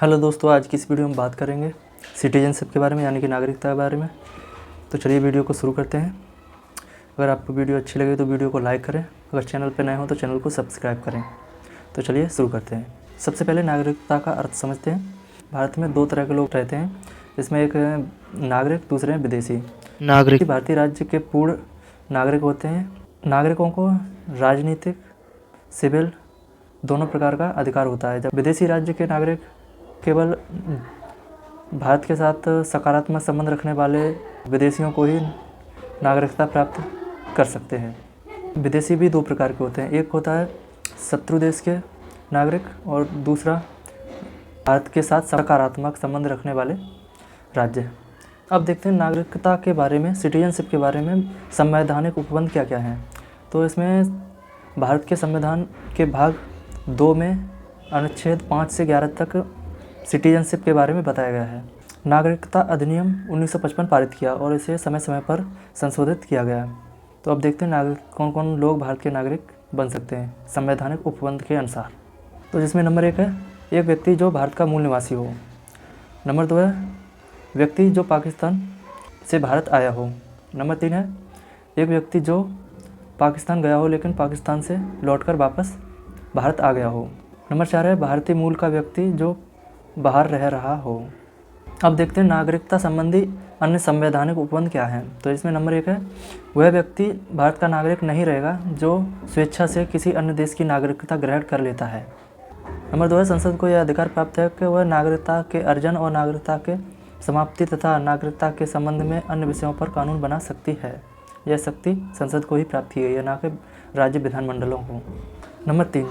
Hello दोस्तों, आज की इस वीडियो में बात करेंगे सिटीजनशिप के बारे में, यानी कि नागरिकता के बारे में। तो चलिए वीडियो को शुरू करते हैं। अगर आपको वीडियो अच्छी लगे तो वीडियो को लाइक करें, अगर चैनल पर नए हो तो चैनल को सब्सक्राइब करें। तो चलिए शुरू करते हैं। सबसे पहले नागरिकता का अर्थ समझते हैं। भारत में दो तरह के लोग रहते हैं, जिसमें एक है नागरिक, दूसरे हैं विदेशी। नागरिक भारतीय राज्य के पूर्ण नागरिक होते हैं। नागरिकों को राजनीतिक, सिविल दोनों प्रकार का अधिकार होता है। जब विदेशी राज्य के नागरिक केवल भारत के साथ सकारात्मक संबंध रखने वाले विदेशियों को ही नागरिकता प्राप्त कर सकते हैं। विदेशी भी दो प्रकार के होते हैं, एक होता है शत्रु देश के नागरिक और दूसरा भारत के साथ सकारात्मक संबंध रखने वाले राज्य। अब देखते हैं नागरिकता के बारे में, सिटीजनशिप के बारे में संवैधानिक उपबंध क्या क्या हैं। तो इसमें भारत के संविधान के भाग 2 में अनुच्छेद 5 से 11 तक सिटीजनशिप के बारे में बताया गया है। नागरिकता अधिनियम 1955 पारित किया और इसे समय समय पर संशोधित किया गया। तो अब देखते हैं नागरिक कौन कौन लोग भारत के नागरिक बन सकते हैं संवैधानिक उपबंध के अनुसार। तो जिसमें नंबर 1 है एक व्यक्ति जो भारत का मूल निवासी हो। नंबर 2 है व्यक्ति जो पाकिस्तान से भारत आया हो। नंबर 3 है एक व्यक्ति जो पाकिस्तान गया हो लेकिन पाकिस्तान से लौटकर वापस भारत आ गया हो। नंबर 4 है भारतीय मूल का व्यक्ति जो बाहर रह रहा हो। अब देखते हैं नागरिकता संबंधी अन्य संवैधानिक उपबंध क्या हैं। तो इसमें नंबर 1 है वह व्यक्ति भारत का नागरिक नहीं रहेगा जो स्वेच्छा से किसी अन्य देश की नागरिकता ग्रहण कर लेता है। नंबर 2 है संसद को यह अधिकार प्राप्त है कि वह नागरिकता के अर्जन और नागरिकता के समाप्ति तथा नागरिकता के संबंध में अन्य विषयों पर कानून बना सकती है। यह शक्ति संसद को ही प्राप्त की गई है, ना कि राज्य विधानमंडलों को। नंबर 3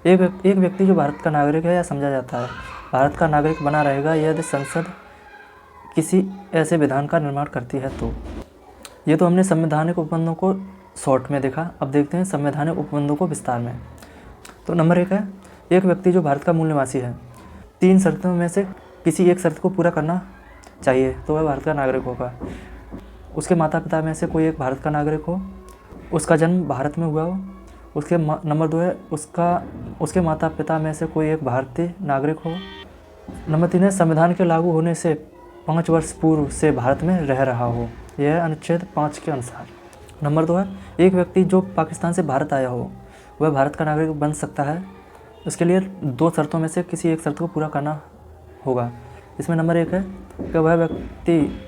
एक व्यक्ति जो भारत का नागरिक है या समझा जाता है भारत का नागरिक बना रहेगा यदि संसद किसी ऐसे विधान का निर्माण करती है। तो ये तो हमने संवैधानिक उपबंधों को शॉर्ट में देखा। अब देखते हैं संवैधानिक उपबंधों को विस्तार में। तो नंबर 1 है एक व्यक्ति जो भारत का मूल निवासी है, 3 शर्तों में से किसी एक शर्त को पूरा करना चाहिए तो वह भारत का नागरिक होगा। उसके माता पिता में से कोई एक भारत का नागरिक हो, उसका जन्म भारत में हुआ हो। उसके नंबर 2 है उसके माता पिता में से कोई एक भारतीय नागरिक हो। नंबर 3 है संविधान के लागू होने से 5 वर्ष पूर्व से भारत में रह रहा हो। यह है अनुच्छेद 5 के अनुसार। नंबर 2 है एक व्यक्ति जो पाकिस्तान से भारत आया हो वह भारत का नागरिक बन सकता है। इसके लिए 2 शर्तों में से किसी एक शर्त को पूरा करना होगा। इसमें नंबर 1 है कि वह व्यक्ति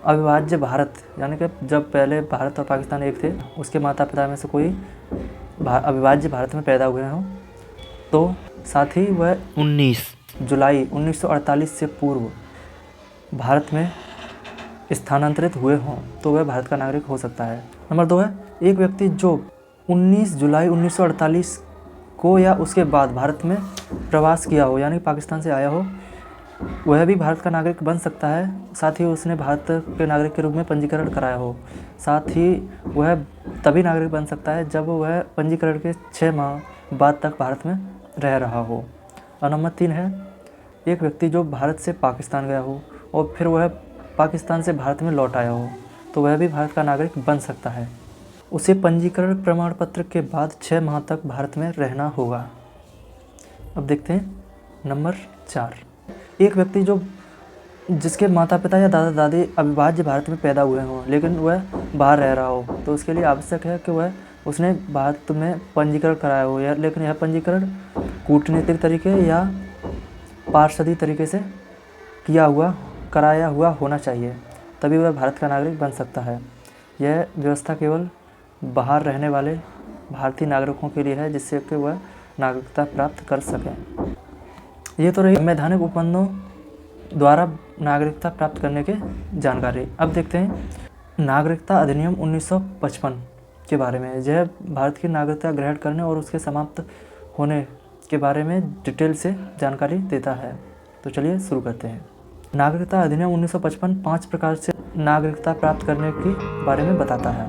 अविभाज्य भारत, यानी कि जब पहले भारत और पाकिस्तान एक थे, उसके माता पिता में से कोई अविभाज्य भारत में पैदा हुए हों। तो साथ ही वह 19 जुलाई 1948 से पूर्व भारत में स्थानांतरित हुए हों तो वह भारत का नागरिक हो सकता है। नंबर 2 है एक व्यक्ति जो 19 जुलाई 1948 को या उसके बाद भारत में प्रवास किया हो, यानी पाकिस्तान से आया हो, वह भी भारत का नागरिक बन सकता है। साथ ही उसने भारत के नागरिक के रूप में पंजीकरण कराया हो। साथ ही वह तभी नागरिक बन सकता है जब वह पंजीकरण के 6 माह बाद तक भारत में रह रहा हो। और नंबर 3 है एक व्यक्ति जो भारत से पाकिस्तान गया हो और फिर वह पाकिस्तान से भारत में लौट आया हो तो वह भी भारत का नागरिक बन सकता है। उसे पंजीकरण प्रमाण पत्र के बाद 6 माह तक भारत में रहना होगा। अब देखते हैं नंबर 4 एक व्यक्ति जो जिसके माता पिता या दादा दादी अविभाज्य भारत में पैदा हुए हों लेकिन वह बाहर रह रहा हो तो उसके लिए आवश्यक है कि उसने भारत में पंजीकरण कराया हो, या लेकिन यह पंजीकरण कूटनीतिक तरीके या पार्षदी तरीके से कराया हुआ होना चाहिए, तभी वह भारत का नागरिक बन सकता है। यह व्यवस्था केवल बाहर रहने वाले भारतीय नागरिकों के लिए है जिससे कि वह नागरिकता प्राप्त कर सकें। ये तो रही संवैधानिक उपबंधों द्वारा नागरिकता प्राप्त करने के जानकारी। अब देखते हैं नागरिकता अधिनियम 1955 के बारे में। यह भारत की नागरिकता ग्रहण करने और उसके समाप्त होने के बारे में डिटेल से जानकारी देता है। तो चलिए शुरू करते हैं। नागरिकता अधिनियम 1955 5 प्रकार से नागरिकता प्राप्त करने के बारे में बताता है।